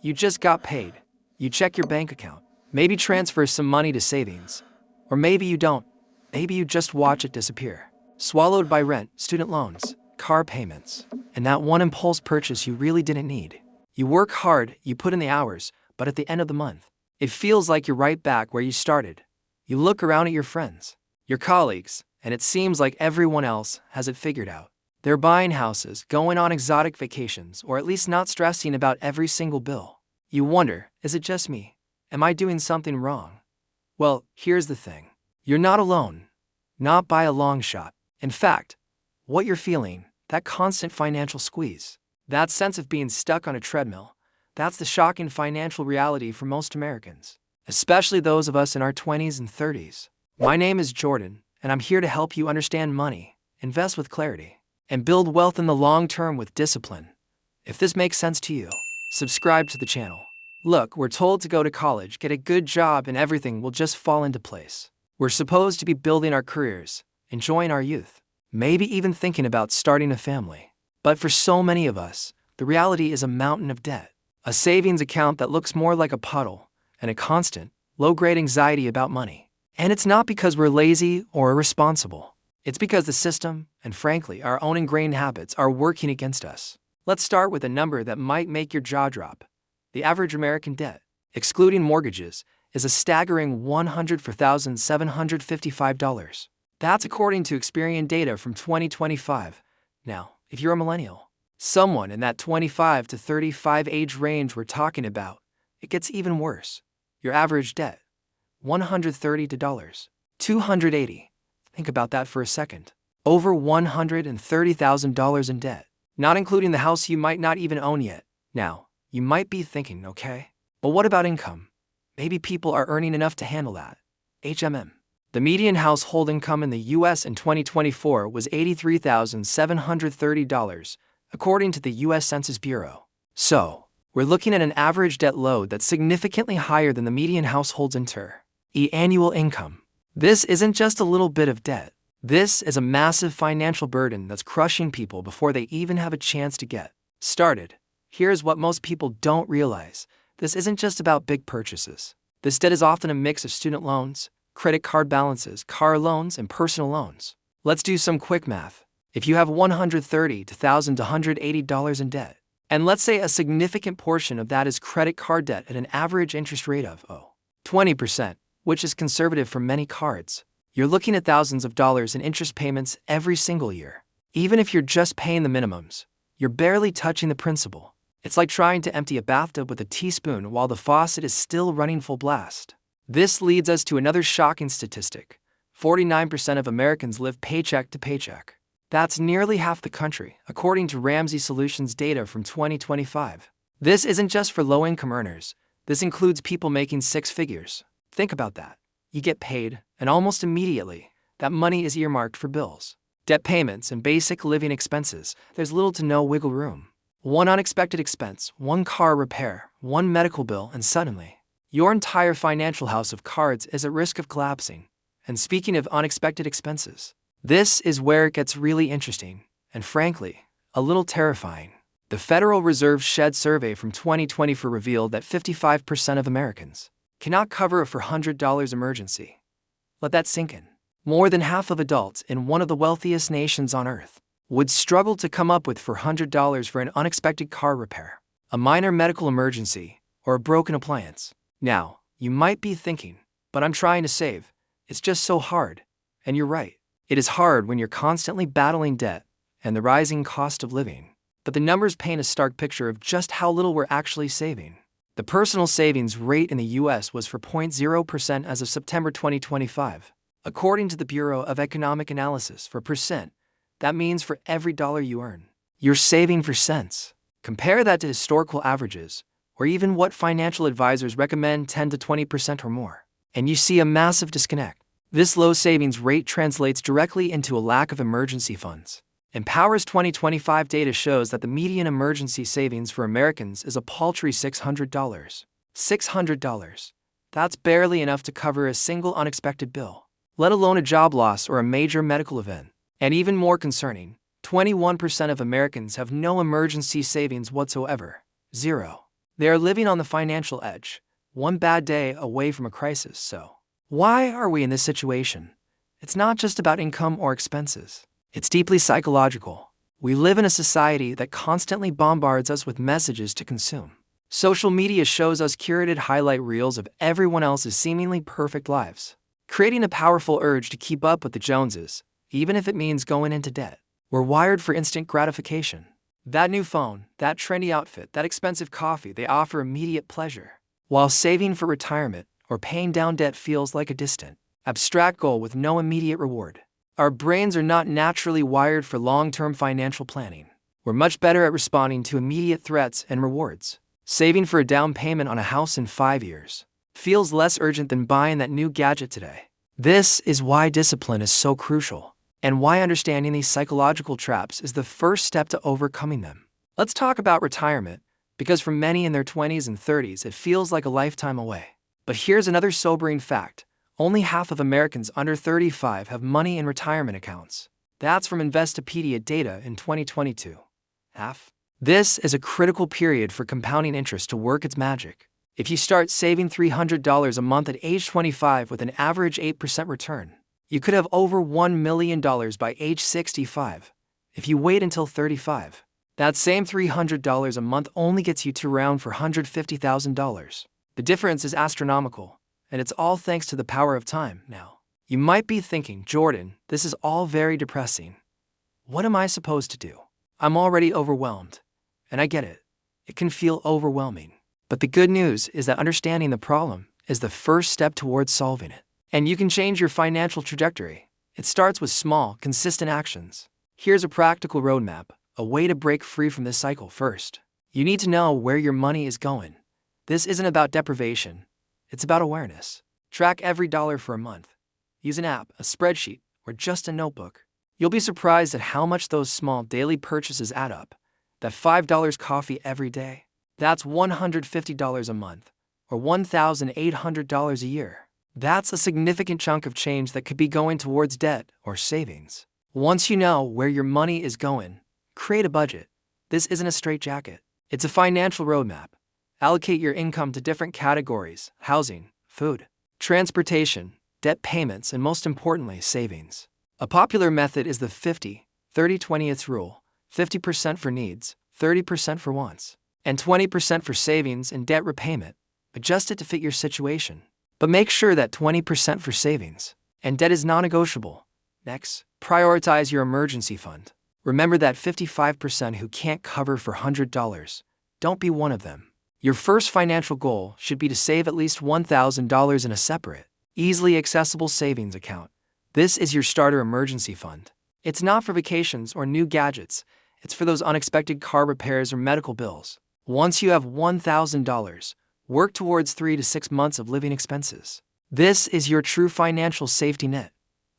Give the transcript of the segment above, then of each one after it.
You just got paid. You check your bank account. Maybe transfer some money to savings. Or maybe you don't. Maybe you just watch it disappear. Swallowed by rent, student loans, car payments, and that one impulse purchase you really didn't need. You work hard, you put in the hours, but at the end of the month, it feels like you're right back where you started. You look around at your friends, your colleagues, and it seems like everyone else has it figured out. They're buying houses, going on exotic vacations, or at least not stressing about every single bill. You wonder, is it just me? Am I doing something wrong? Well, here's the thing. You're not alone. Not by a long shot. In fact, what you're feeling, that constant financial squeeze, that sense of being stuck on a treadmill, that's the shocking financial reality for most Americans, especially those of us in our 20s and 30s. My name is Jordan, and I'm here to help you understand money, invest with clarity, and build wealth in the long term with discipline. If this makes sense to you, subscribe to the channel. Look, we're told to go to college, get a good job, and everything will just fall into place. We're supposed to be building our careers, enjoying our youth, maybe even thinking about starting a family. But for so many of us, the reality is a mountain of debt, a savings account that looks more like a puddle, and a constant, low-grade anxiety about money. And it's not because we're lazy or irresponsible. It's because the system, and frankly, our own ingrained habits are working against us. Let's start with a number that might make your jaw drop. The average American debt, excluding mortgages, is a staggering $104,755. That's according to Experian data from 2025. Now, if you're a millennial, someone in that 25 to 35 age range we're talking about, it gets even worse. Your average debt, $130 to $280. Think about that for a second. Over $130,000 in debt, not including the house you might not even own yet. Now, you might be thinking, okay, but what about income? Maybe people are earning enough to handle that. The median household income in the U.S. in 2024 was $83,730, according to the U.S. Census Bureau. So, we're looking at an average debt load that's significantly higher than the median household's annual income. This isn't just a little bit of debt. This is a massive financial burden that's crushing people before they even have a chance to get started. Here's what most people don't realize. This isn't just about big purchases. This debt is often a mix of student loans, credit card balances, car loans, and personal loans. Let's do some quick math. If you have $130,180 in debt, and let's say a significant portion of that is credit card debt at an average interest rate of 20%, which is conservative for many cards, you're looking at thousands of dollars in interest payments every single year. Even if you're just paying the minimums, you're barely touching the principal. It's like trying to empty a bathtub with a teaspoon while the faucet is still running full blast. This leads us to another shocking statistic. 49% of Americans live paycheck to paycheck. That's nearly half the country, according to Ramsey Solutions data from 2025. This isn't just for low-income earners. This includes people making six figures. Think about that. You get paid, and almost immediately, that money is earmarked for bills, debt payments, and basic living expenses. There's little to no wiggle room. One unexpected expense, one car repair, one medical bill, and suddenly, your entire financial house of cards is at risk of collapsing. And speaking of unexpected expenses, this is where it gets really interesting, and frankly, a little terrifying. The Federal Reserve Shed survey from 2024 revealed that 55% of Americans cannot cover a $400 emergency. Let that sink in. More than half of adults in one of the wealthiest nations on earth would struggle to come up with $400 for an unexpected car repair, a minor medical emergency, or a broken appliance. Now, you might be thinking, but I'm trying to save. It's just so hard. And you're right. It is hard when you're constantly battling debt and the rising cost of living. But the numbers paint a stark picture of just how little we're actually saving. The personal savings rate in the U.S. was 4.0% as of September 2025. According to the Bureau of Economic Analysis, for percent, that means for every dollar you earn, you're saving for cents. Compare that to historical averages, or even what financial advisors recommend 10 to 20% or more, and you see a massive disconnect. This low savings rate translates directly into a lack of emergency funds. Empower's 2025 data shows that the median emergency savings for Americans is a paltry $600. $600. That's barely enough to cover a single unexpected bill, let alone a job loss or a major medical event. And even more concerning, 21% of Americans have no emergency savings whatsoever. Zero. They are living on the financial edge, one bad day away from a crisis. So, why are we in this situation? It's not just about income or expenses. It's deeply psychological. We live in a society that constantly bombards us with messages to consume. Social media shows us curated highlight reels of everyone else's seemingly perfect lives, creating a powerful urge to keep up with the Joneses, even if it means going into debt. We're wired for instant gratification. That new phone, that trendy outfit, that expensive coffee, they offer immediate pleasure, while saving for retirement or paying down debt feels like a distant, abstract goal with no immediate reward. Our brains are not naturally wired for long-term financial planning. We're much better at responding to immediate threats and rewards. Saving for a down payment on a house in 5 years feels less urgent than buying that new gadget today. This is why discipline is so crucial, and why understanding these psychological traps is the first step to overcoming them. Let's talk about retirement, because for many in their 20s and 30s, it feels like a lifetime away. But here's another sobering fact. Only half of Americans under 35 have money in retirement accounts. That's from Investopedia data in 2022. Half. This is a critical period for compounding interest to work its magic. If you start saving $300 a month at age 25 with an average 8% return, you could have over $1 million by age 65. If you wait until 35, that same $300 a month only gets you to around $450,000. The difference is astronomical, and it's all thanks to the power of time. Now, you might be thinking, Jordan, this is all very depressing. What am I supposed to do? I'm already overwhelmed. And I get it. It can feel overwhelming. But the good news is that understanding the problem is the first step towards solving it. And you can change your financial trajectory. It starts with small, consistent actions. Here's a practical roadmap, a way to break free from this cycle. First, you need to know where your money is going. This isn't about deprivation. It's about awareness. Track every dollar for a month. Use an app, a spreadsheet, or just a notebook. You'll be surprised at how much those small daily purchases add up. That $5 coffee every day, that's $150 a month, or $1,800 a year. That's a significant chunk of change that could be going towards debt or savings. Once you know where your money is going, create a budget. This isn't a straitjacket. It's a financial roadmap. Allocate your income to different categories: housing, food, transportation, debt payments, and most importantly, savings. A popular method is the 50-30-20th rule. 50% for needs, 30% for wants, and 20% for savings and debt repayment. Adjust it to fit your situation. But make sure that 20% for savings and debt is non-negotiable. Next, prioritize your emergency fund. Remember that 55% who can't cover for $100. Don't be one of them. Your first financial goal should be to save at least $1,000 in a separate, easily accessible savings account. This is your starter emergency fund. It's not for vacations or new gadgets. It's for those unexpected car repairs or medical bills. Once you have $1,000, work towards 3 to 6 months of living expenses. This is your true financial safety net.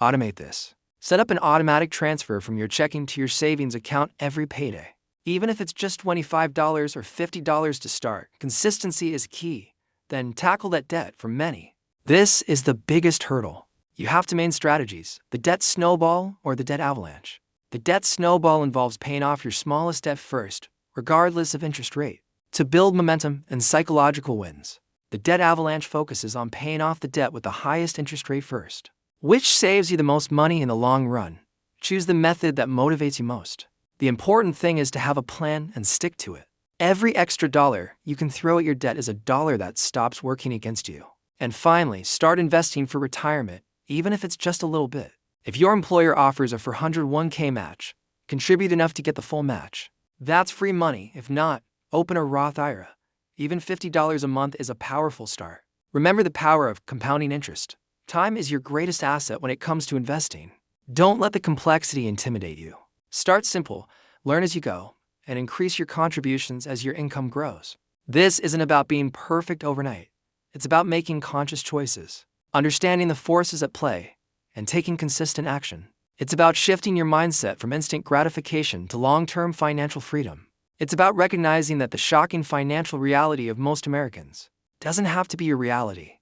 Automate this. Set up an automatic transfer from your checking to your savings account every payday. Even if it's just $25 or $50 to start, consistency is key. Then tackle that debt. For many, this is the biggest hurdle. You have two main strategies: the debt snowball or the debt avalanche. The debt snowball involves paying off your smallest debt first, regardless of interest rate, to build momentum and psychological wins. The debt avalanche focuses on paying off the debt with the highest interest rate first. Which saves you the most money in the long run? Choose the method that motivates you most. The important thing is to have a plan and stick to it. Every extra dollar you can throw at your debt is a dollar that stops working against you. And finally, start investing for retirement, even if it's just a little bit. If your employer offers a 401k match, contribute enough to get the full match. That's free money. If not, open a Roth IRA. Even $50 a month is a powerful start. Remember the power of compounding interest. Time is your greatest asset when it comes to investing. Don't let the complexity intimidate you. Start simple, learn as you go, and increase your contributions as your income grows. This isn't about being perfect overnight. It's about making conscious choices, understanding the forces at play, and taking consistent action. It's about shifting your mindset from instant gratification to long-term financial freedom. It's about recognizing that the shocking financial reality of most Americans doesn't have to be your reality.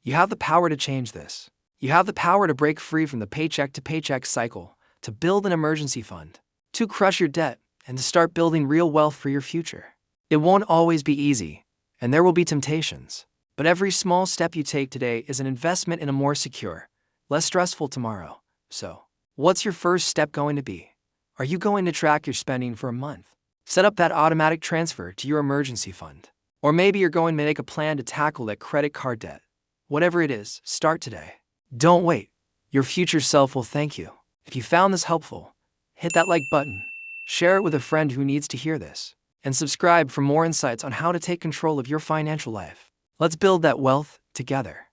You have the power to change this. You have the power to break free from the paycheck-to-paycheck cycle, to build an emergency fund, to crush your debt, and to start building real wealth for your future. It won't always be easy, And there will be temptations. But every small step you take today is an investment in a more secure, less stressful tomorrow. So, what's your first step going to be? Are you going to track your spending for a month? Set up that automatic transfer to your emergency fund. Or maybe you're going to make a plan to tackle that credit card debt. Whatever it is, start today. Don't wait. Your future self will thank you. If you found this helpful, hit that like button, share it with a friend who needs to hear this, and subscribe for more insights on how to take control of your financial life. Let's build that wealth together.